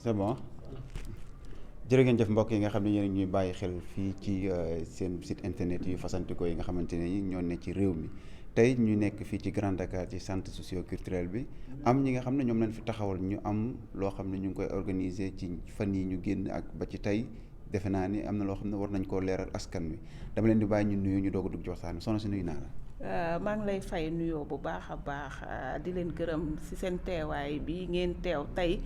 c'est bon jërë ngeen jëf mbokk yi nga xam ne yéen ñuy bàyyi xel fii ci seen site internet yu fasantikoo yi nga xamante ne ñoo ne ci réew mi tey ñu nekk fii ci Grand Dakar ci centre socio-culturel bi am ñi nga xam ne ñoom lañ fi taxawal ñu am loo xam ne ñu ngi koy organiser ci fan yi ñu génn ak ba ci tey defe naa ni am na loo xam ne war nañ koo leeral askan wi dama leen di bàyyi ñu nuyu ñu doog a dugg ci waxtaan bi soxna si nuyu naa la. maa ngi lay fay nuyoo bu baax a baax di leen gërëm ci seen teewaay bi ngeen teew tey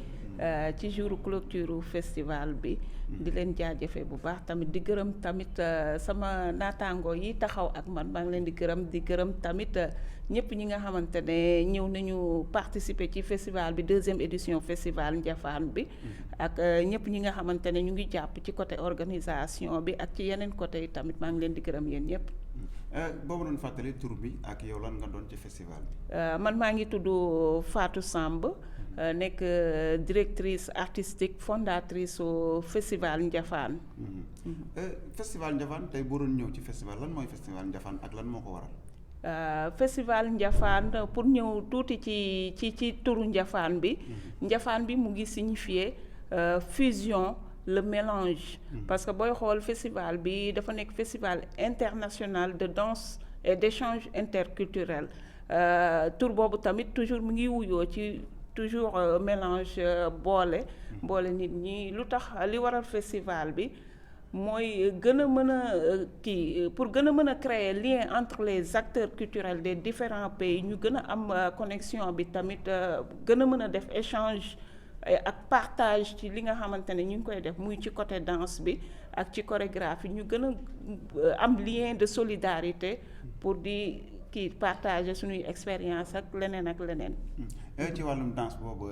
ci jour clôture festival bi di leen jaajëfee bu baax tamit di gërëm tamit sama naataango yi taxaw ak man maa ngi leen di gërëm tamit ñëpp ñi nga xamante ne ñëw nañu participer ci festival bi 2e édition festival Ndiafane bi ak ñëpp ñi nga xamante ne ñu ngi jàpp ci côté organisation bi ak ci yeneen côté yi tamit maa ngi leen di gërëm yéen ñëpp. boobu doon fàttali tur bi ak yow lan nga doon ci festival bi. man maa ngi tudd Fatou Samb nekk directrice artistique fondatrice su festival Ndiafane. festival Ndiafane tey boo doon ñëw ci festival lan mooy festival Ndiafane ak lan moo ko waral. festival Ndiafane pour ñëw tuuti ci turu Ndiafane bi. Ndiafane bi mu ngi signifier fusion. Le mélange parce que booy xool festival bi dafa nekk festival international de danse et d'échange interculturel tur boobu tamit toujours mu ngi wuyoo ci toujours mélange boole nit ñi lu tax li waral festival bi mooy gën a mën a pour gën a mën a créer lien entre les acteurs culturels des différents pays ñu gën a am connexion bi tamit gën a mën a def échange ak partage ci li nga xamante ne ñu ngi koy def muy ci côté danse bi ak ci chorégraphie ñu gën a am lien de solidarité pour di partager suñuy expérience ak leneen ak leneen. ci wàllum danse boobu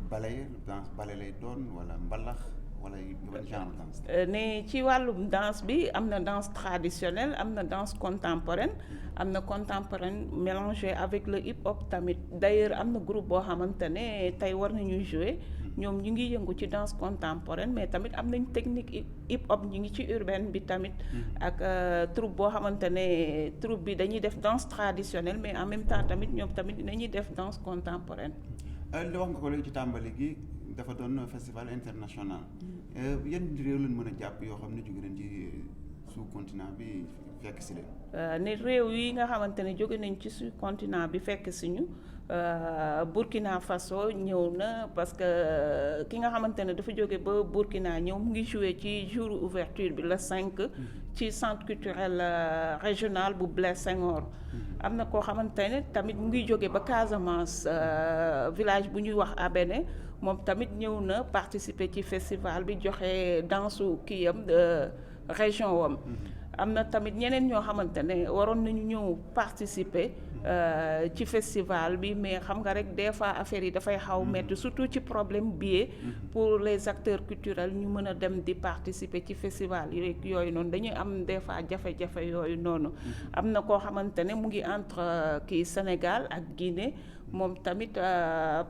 bale lay doon wala mbalax wala ban genre danse. ne ci wàllum danse bi am na danse traditionnelle am na danse contemporaine am na contemporaine mélangé avec le hip hop tamit d'ailleurs am na groupe boo xamante ne tey war nañuy jouer ñoom ñu ngi yëngu ci danse contemporaine mais tamit am nañ technique hip hop ñu ngi ci urbaine bi tamit ak troupe boo xamante ne troupe bi dañuy def danse traditionnelle mais en même temps tamit ñoom tamit dañuy def danse contemporaine. li wax nga ko léegi ci tàmbali gi dafa doon festival international yan réew lañ mën a jàpp yoo xam ne jóge nañ ci sous-continent bi fekk si leen. ne réew yi nga xamante ne jóge nañ ci sous-continent bi fekk si ñu Burkina Faso ñëw na parce que ki nga xamante ne dafa jóge ba Burkina ñëw mu ngi joué ci jour ouverture bi le 5 ci centre culturel régional bu Blaise Senghor. am na koo xamante ne tamit mu ngi jóge ba Casamance village bu ñuy wax Abéné moom tamit ñëw na participer ci festival bi joxe dansu kiyam région wam am na tamit ñeneen ñoo xamante ne waroon nañu ñëw participer ci festival bi mais xam nga rek des fois affaire yi dafay xaw metti surtout ci problème billet pour les acteurs culturels ñu mën a dem di participer ci festival yooyu noonu dañuy am des fois jafe-jafe yooyu noonu am na koo xamante ne mu ngi entre Sénégal ak Guinée moom tamit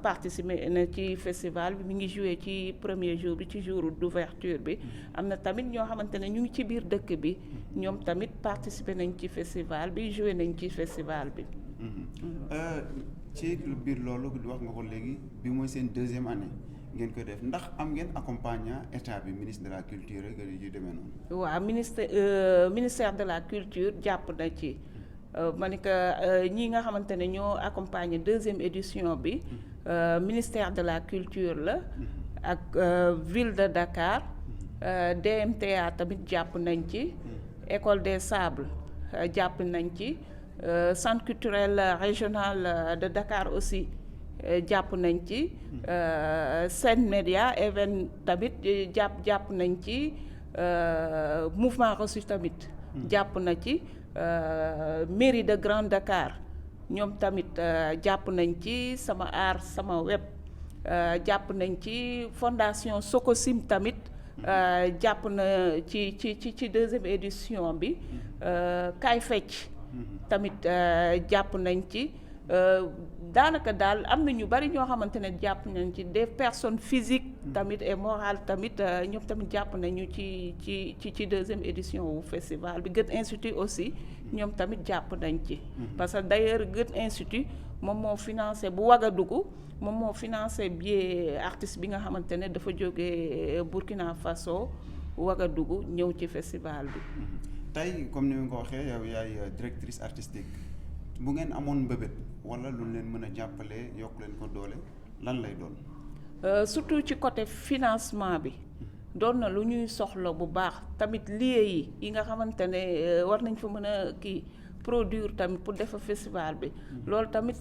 participer na ci festival bi mi ngi joué ci premier jour bi ci jour d'ouverture bi am na tamit ñoo xamante ne ñu ngi ci biir dëkk bi ñoom tamit participer nañ ci festival bi joué nañ ci festival bi. ci biir loolu wax nga ko léegi bi mooy seen 2e année ngeen koy def ndax am ngeen accompagnant état bi ministre de la culture ak yu demee noonu. waaw ministère de la culture jàpp na ci. ma ni que ñi nga xamante ne ñoo accompagner 2e édition bi ministère de la culture la ak ville de Dakar DMTA tamit jàpp nañ ci école des sables jàpp nañ ci centre culturel régional de Dakar aussi jàpp nañ ci Sen Média Even tamit jàpp nañ ci mouvement reçu tamit jàpp na ci mairie de Grand Dakar ñoom tamit jàpp nañ ci sama aar sama web jàpp nañ ci fondation Sokosim tamit jàpp na ci 2e édition bi Kaay Fecc tamit jàpp nañ ci daanaka daal am na ñu bari ñoo xamante ne jàpp nañ ci des personnes physiques tamit et morales tamit ñoom tamit jàpp nañu ci deuxième édition wu festival bi Goethe Institut aussi ñoom tamit jàpp nañ ci parce que d'ailleurs Goethe Institut moom moo financé bu Ouagadougou moom moo financé billet artiste bi nga xamante ne dafa jógee Burkina Faso Ouagadougou ñëw ci festival bi. tey comme ni nga ko waxee yow yaay directrice artistique bu ngeen amoon mbëbët wala lu leen mën a jàppale yokk leen ko doole lan lay doon. surtout ci côté financement bi doon na lu ñuy soxla bu baax tamit lieux yi nga xamante ne war nañ fa mën a kii produire tamit pour def festival bi loolu tamit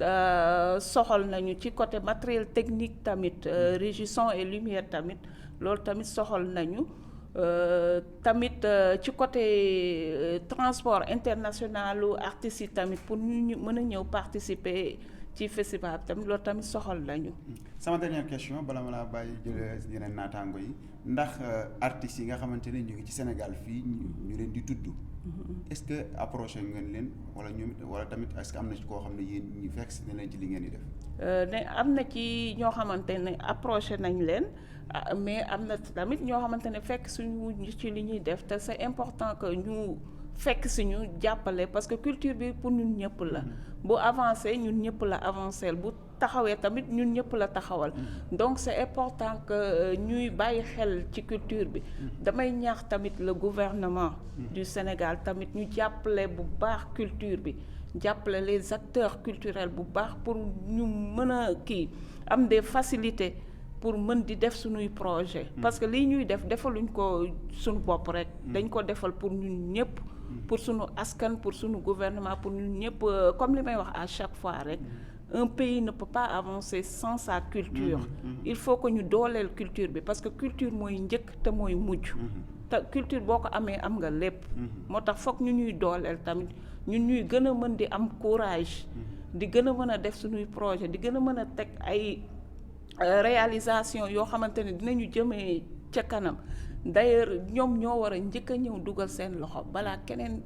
soxal nañu ci côté matériel technique tamit régie son et lumière tamit loolu tamit soxal nañu. tamit ci côté transport international lu artistes yi tamit pour ñu mën a ñëw participer ci festival bi tamit loolu tamit soxal nañu. sama dernière question bala ma laa bàyyi jëlee yeneen naataango yi ndax artistes yi nga xamante ne ñu ngi ci Sénégal fii ñu leen di tudd. est-ce que approché ngeen leen wala ñoom wala tamit est-ce que am na ci koo xam ne yéen ñu fekk si ne leen ci li ngeen di def. ne am na ci ñoo xamante ne approché nañ leen. mais am na tamit ñoo xamante ne fekk suñu ci li ñuy def te c'est important que ñu fekk si ñu jàppale parce que culture bi pour ñun ñëpp la bu avancé ñun ñëpp la avancé bu taxawee tamit ñun ñëpp la taxawal donc c'est important que ñuy bàyyi xel ci culture bi damay ñaax tamit le gouvernement du Sénégal tamit ñu jàppale bu baax culture bi jàppale les acteurs culturels bu baax pour ñu mën a kii am des facilités pour mën di def suñuy projet parce que lii ñuy def defaluñ ko suñu bopp rek dañ ko defal pour ñun ñëpp pour suñu askan pour suñu gouvernement pour ñun ñëpp comme li may wax à chaque fois rek un pays ne peut pas avancer sans sa culture il faut que ñu dooleel culture bi parce que culture mooy njëkk te mooy mujj te culture boo ko amee am nga lépp moo tax foog ñu ñuy dooleel tamit ñun ñuy gën a mën di am courage di gën a mën a def suñuy projet di gën a mën a teg ay réalisation yoo xamante ne dinañu jëmee ca kanam d'ailleurs ñoom ñoo war a njëkk a ñëw dugal seen loxo balaa keneen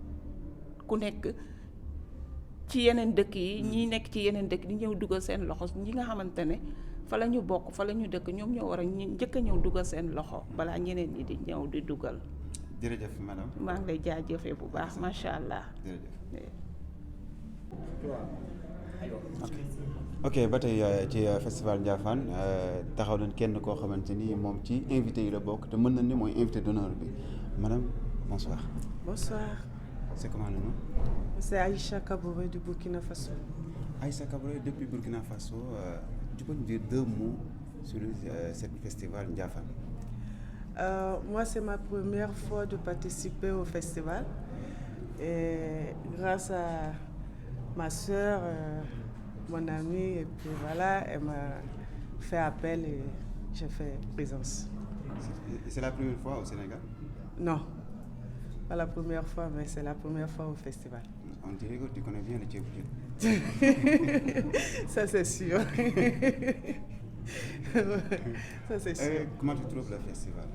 ku nekk ci yeneen dëkk yi ñi nekk ci yeneen dëkk di ñëw dugal seen loxo ñi nga xamante ne fa la ñu bokk fa la ñu dëkk ñoom ñoo war a njëkk a ñëw dugal seen loxo balaa ñeneen ñi di ñëw di dugal. jërëjëf madame. maa ngi lay jaajëfee bu baax macha allah. ok ba tey ci festival Ndiaffane taxaw nañ kenn koo xamante ni moom ci invité yi la bokk te mën nañ ni mooy invité d'honneur bi madame bonsoir. Bonsoir. C'est comment le nom? C'est Aïcha Kaboré du Burkina Faso. Aïcha Kaboré depuis Burkina Faso, tu peux nous dire deux mots sur ce festival Ndiaffane? Moi, c'est ma première fois de participer au festival. Et grâce à ma sœur, mon amie, et puis voilà, elle m'a fait appel et j'ai fait présence. C'est la première fois au Sénégal? Non, pas la première fois, mais c'est la première fois au festival. On dirait que tu connais bien le tchèque. Ça, c'est sûr. Ça, c'est sûr. Comment tu trouves le festival?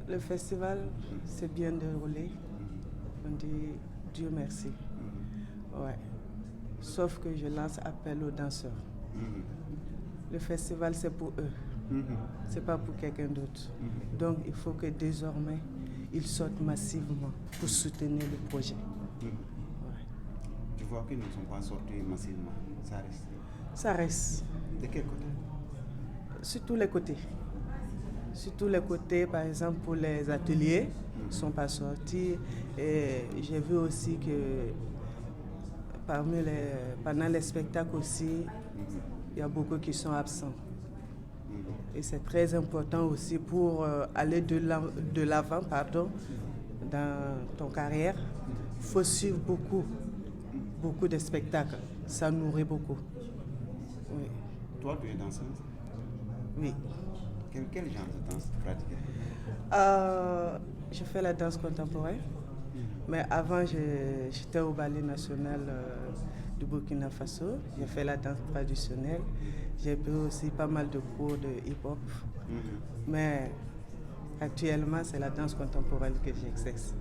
Le festival s'est bien déroulé. On dit Dieu merci. Ouais. Sauf que je lance appel aux danseurs. Le festival, c'est pour eux. C'est pas pour quelqu'un d'autre. Donc, il faut que désormais, ils sortent massivement pour soutenir le projet. Ouais. Tu vois qu'ils ne sont pas sortis massivement. Ça reste. Ça reste. De quel côté? Sur tous les côtés. Sur tous les côtés, par exemple, pour les ateliers, ils ne sont pas sortis. Et j'ai vu aussi que pendant les spectacles aussi, il y a beaucoup qui sont absents. Et c'est très important aussi pour aller de l'avant, dans ton carrière. Il faut suivre beaucoup de spectacles. Ça nourrit beaucoup. Oui. Toi, tu es danseuse? Oui. Quel genre de danse tu pratiques? Je fais la danse contemporaine. Mais avant, j'étais au ballet national du Burkina Faso. J'ai fait la danse traditionnelle. J'ai pris aussi pas mal de cours de hip-hop. Mais actuellement, c'est la danse contemporaine que j'exerce.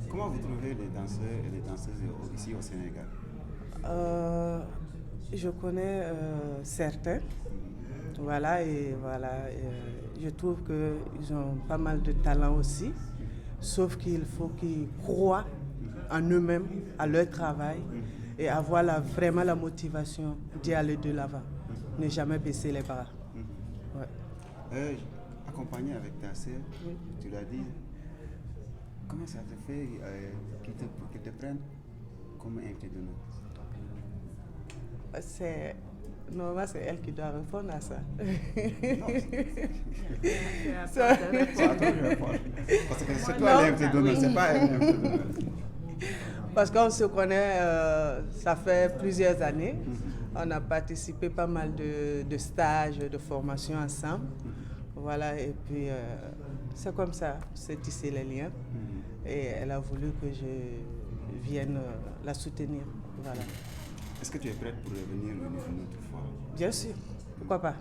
Comment vous trouvez les danseurs et les danseuses ici au Sénégal? Je connais certains. Voilà, je trouve qu'ils ont pas mal de talent aussi, sauf qu'il faut qu'ils croient en eux-mêmes, à leur travail, et avoir vraiment la motivation d'y aller de l'avant. Ne jamais baisser les bras. Ouais. Accompagné avec ta sœur, tu l'as dit, comment ça te fait qu'ils te prennent comme invité d'honneur? Normalement, c'est elle qui doit répondre à ça. Parce que c'est toi l'invité d'honneur, c'est pas elle. Parce qu'on se connaît, ça fait plusieurs années. On a participé pas mal de stages, de formations ensemble. Voilà, et puis c'est comme ça, c'est tisser les liens. Et elle a voulu que je vienne la soutenir. Voilà. Est-ce que tu es prête pour revenir une autre fois? Bien sûr, pourquoi pas?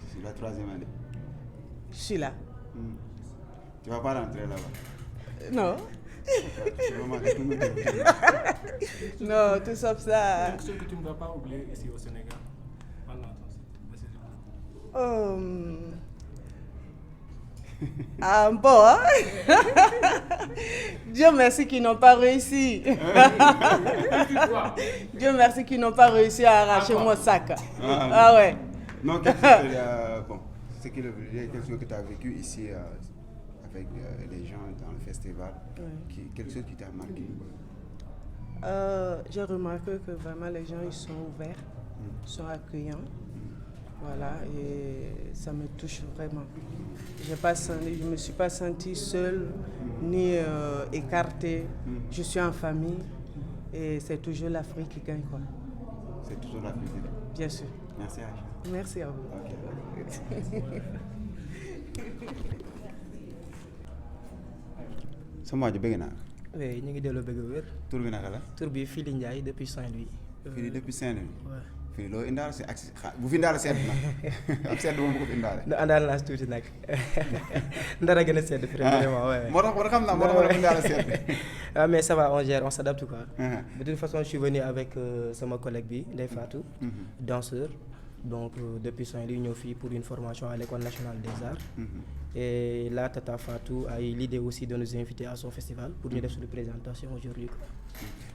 C'est la 3e année. Je suis là. Tu vas pas rentrer là-bas? Non. Non, tout sauf ça. Quelque chose que tu ne vas pas oublier ici au Sénégal pendant bon, hein? Dieu merci qu'ils n'ont pas réussi. Dieu merci qu'ils n'ont pas réussi à arracher mon sac. Ah ouais. Non, c'est quelque chose que tu as vécu ici avec les gens dans le festival, quelque chose qui t'a marqué? J'ai remarqué que vraiment les gens ils sont ouverts, sont accueillants. Voilà, et ça me touche vraiment. Je ne me suis pas sentie seule ni écartée. Je suis en famille et c'est toujours l'Afrique qui gagne, quoi. C'est toujours l'Afrique qui gagne. Bien sûr. Merci Aïcha. Merci à vous. Sama ji bëgg naa. Oui, ñu ngi delloo bëgg wér. Tur bi naka la? Tur bi Fili Ndiaye depuis Saint-Louis. Fili depuis Saint-Louis. Ouais. Fili loo indaale si ak bu fi indaale sedd nag ab sedd moom bu ko fi indaale. Àndaale naa si tuuti nag ndara gën a sedd vraiment ouais. moo tax xam naa moo tax ma indaale sedd. Ah mais ça va, on gère, on s'adapte quoi. De toute façon, je suis venu avec sama collègue bi Ndeye Fatou, danseur. Donc depuis Saint-Louis ñëw fii pour une formation à l'École nationale des arts. Et là Tata Fatou a eu l'idée aussi de nous inviter à son festival pour ñu def suñu présentation aujourd'hui quoi.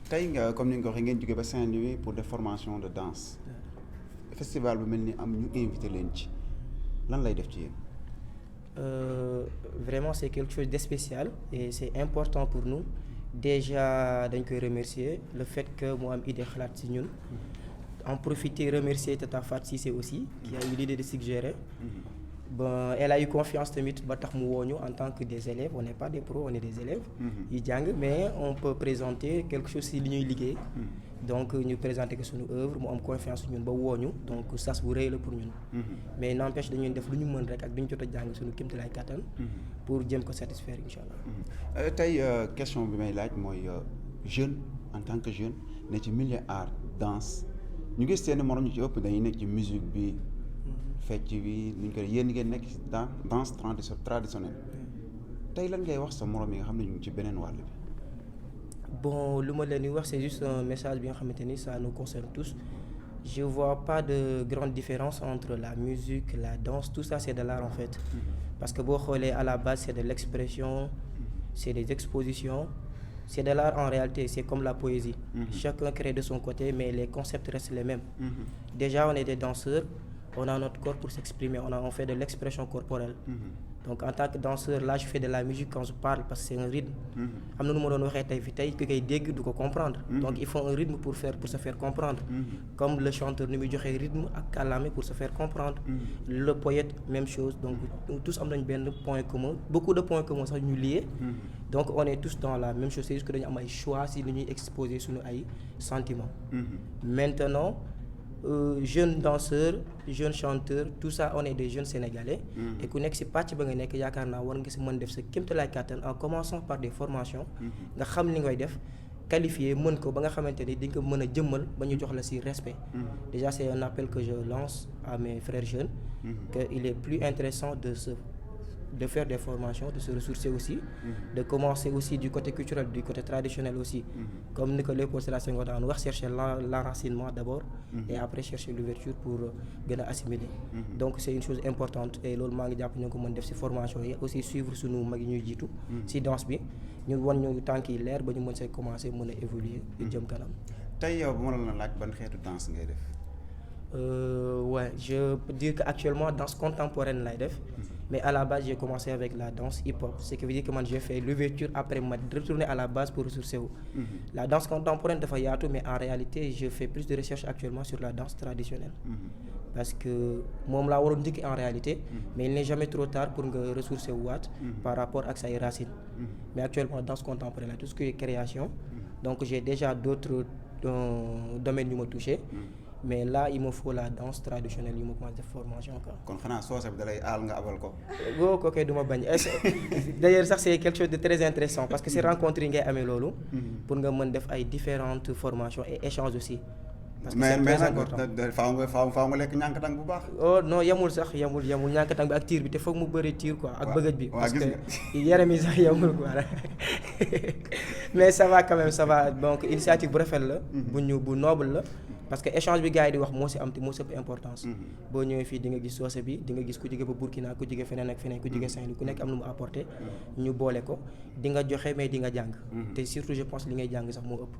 Tey nga comme ni nga ko waxee ngeen jóge ba Saint-Louis pour des formations de danse. Festival bu mel ni am ñu invité leen ci lan lay def ci yéen? Vraiment c'est quelque chose de spécial et c'est important pour nous. Déjà dañ koy remercier le fait que mu am idée xalaat ci ñun. En profiter remercier Tata Fatou Cissé aussi qui a eu l'idée de suggérer. Bon, elle a eu confiance tamit ba tax mu woo ñu en tant que des élèves, on n'est pas des pros, on est des élèves yi jàng, mais on peut présenter quelque chose ci li ñuy liggéey. Donc ñu présenter que suñu œuvre mu am confiance ñun ba woo ñu, donc sas bu rëy la pour ñun. Mais n'empêche dañuy def lu ñu mën rek ak duñ jot a jàng suñu kéemtalaay kattan pour jéem ko satisfaire inchallah. Tey question bi may laaj mooy jeune en tant que jeune ne ci milieu art danse ñu gis seen morom ñu ci ëpp dañuy nekk ci musique bi fecc bi ñu ko yéen ngeen nekk ci danse traditionnelle tey lan ngay wax sa morom yi nga xam ne ñu ngi ci beneen wàll bi. Bon, lu ma leen di wax c'est juste un message bi nga xamante ni ça nous concerne tous. Je vois pas de grande différence entre la musique, la danse, tout ça c'est de l'art en fait. Parce que boo xoolee à la base c'est de l'expression, c'est des expositions. C'est de l'art en réalité, c'est comme la poésie. Chacun crée de son côté, mais les concepts restent les mêmes. Déjà, on est des danseurs, on a notre corps pour s'exprimer, on fait de l'expression corporelle. Donc en tant que danseur, là je fais de la musique quand je parle parce que c'est un rythme. Am na nu ma doon waxee tey fi tey ki koy dégg du ko comprendre. Donc il faut un rythme pour se faire comprendre. Comme le chanteur ni muy joxee rythme ak kàllaame pour se faire comprendre. Le poète même chose. Donc tous am nañ benn point commun, beaucoup de points communs sax ñu liés. Donc on est tous dans la même chose, c'est juste que dañu am ay choix si li ñuy exposer suñu ay sentiments. Maintenant jeunes danseurs, jeunes chanteurs, tout ça on est des jeunes sénégalais. Et ku nekk ci pàcc ba nga nekk yaakaar naa war nga ci mën def sa kéemtalaay kàttan en commençant par des formations. Nga xam li ngay def qualifié mën ko ba nga xamante ni di nga mën a jëmmal ba ñu jox la ci respect. Déjà c'est un appel que je lance à mes frères jeunes. Que il est plus intéressant de se de faire des formations, de se ressourcer aussi, de commencer aussi du côté culturel, du côté traditionnel aussi. Comme ni ko Léopold Sédar Senghor daan wax, chercher l'enracinement d'abord et après chercher l'ouverture pour gën a assimiler. Donc c'est une chose importante et loolu maa ngi jàpp ñu ko mën def ci formation yi aussi suivre sunu mag yi ñuy jiitu ci danse bi ñu wan ñu tànk yi leer ba ñu mën see commencer mën a évoluer jëm kanam. tey yow bu ma la laaj ban xeetu danse ngay def. Ouais, je peux dire qu'actuellement danse contemporaine lay def, mais à la base j'ai commencé avec la danse hip-hop, ce qui veut dire que man j'ai fait l'ouverture après ma retourner à la base pour ressourcer wu. La danse contemporaine dafa yaatu, mais en réalité je fais plus de recherche actuellement sur la danse traditionnelle. Parce que moom laa waroon njëkk en réalité, mais il n'est jamais trop tard pour nga ressourcer wu waat par rapport ak say racines. Mais actuellement danse contemporaine, tout ce qui est création, donc j'ai déjà d'autres domaines yu ma touché. Mais là il me faut la danse traditionnelle yu ma commencé def formation quoi. kon xanaa soose bi da lay aal nga abal ko. boo ko kay du ma bañ d'ailleurs sax c'est quelque chose de très intéressant parce que c'est rencontre yi ngay amee loolu. pour nga mën def ay différentes formations et échanges aussi. parce que c'est très important mais faaw nga lekk ñànkatang bu baax. oh non yamul sax yamul ñànkatang bi ak tiir bi te foog mu bëri tiir quoi. ak bëgëj bi parce que yaram yi sax yamul quoi. mais ça va quand même ça va donc initiative bu rafet la. bu noble la. parce que échange bi gars yi di wax moo ci am te moo ci ëpp importance. boo ñëwee fii di nga gis soose bi di nga gis ku jóge ba Burkina ku jóge feneen ak feneen ku jóge Saint-Louis ku nekk am lu mu apporté. ñu boole ko di nga joxe mais di nga jàng. te surtout je pense li ngay jàng sax moo ëpp.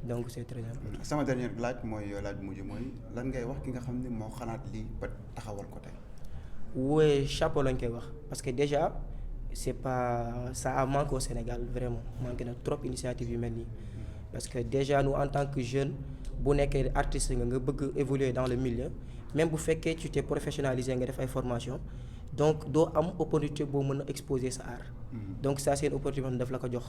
donc c'est très important. sama dernier laaj mooy laaj bu mujj mooy lan ngay wax ki nga xam ne moo xalaat lii ba taxawal ko tey. oui chapeau lañ koy wax parce que déjà c'est pas ça a manqué au Sénégal vraiment manqué na trop initiative yu mel nii parce que déjà nous en tant que jeunes. bu nekkee artiste nga bëgg évoluer dans le milieu même bu fekkee tu t'es professionnalisé nga def ay formation donc doo am opportunité boo mën a exposer sa art. donc ça c'est une opportunité daf la ko jox.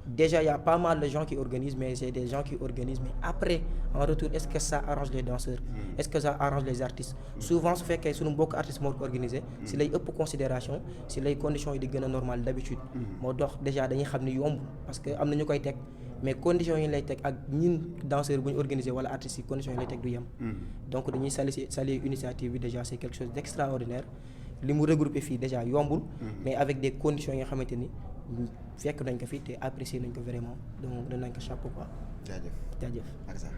déjà y a pas mal de gens qui organisent mais c'est des gens qui organisent mais après en retour est-ce que ça arrange les danseurs. est-ce que ça arrange les artistes. souvent su fekkee suñu mbokk artiste moo ko organisé. si lay ëpp considération si lay conditions yi di gën a normal d'habitude. moo dox déjà dañuy xam ni yomb parce que am na ñu koy teg. mais conditions yi lay teg ak ñun danseurs bu ñu organisé wala artistes yi conditions yi lay teg du yem. donc dañuy saluer initiative bi déjà c'est quelque chose d'extraordinaire li mu regroupé fii déjà yombul. mais avec des conditions yi nga xamante ni fekk nañ ko fi te apprécier nañ ko vraiment donc danañ ko chapeau quoi. jaajëf jaajëf. ak sax.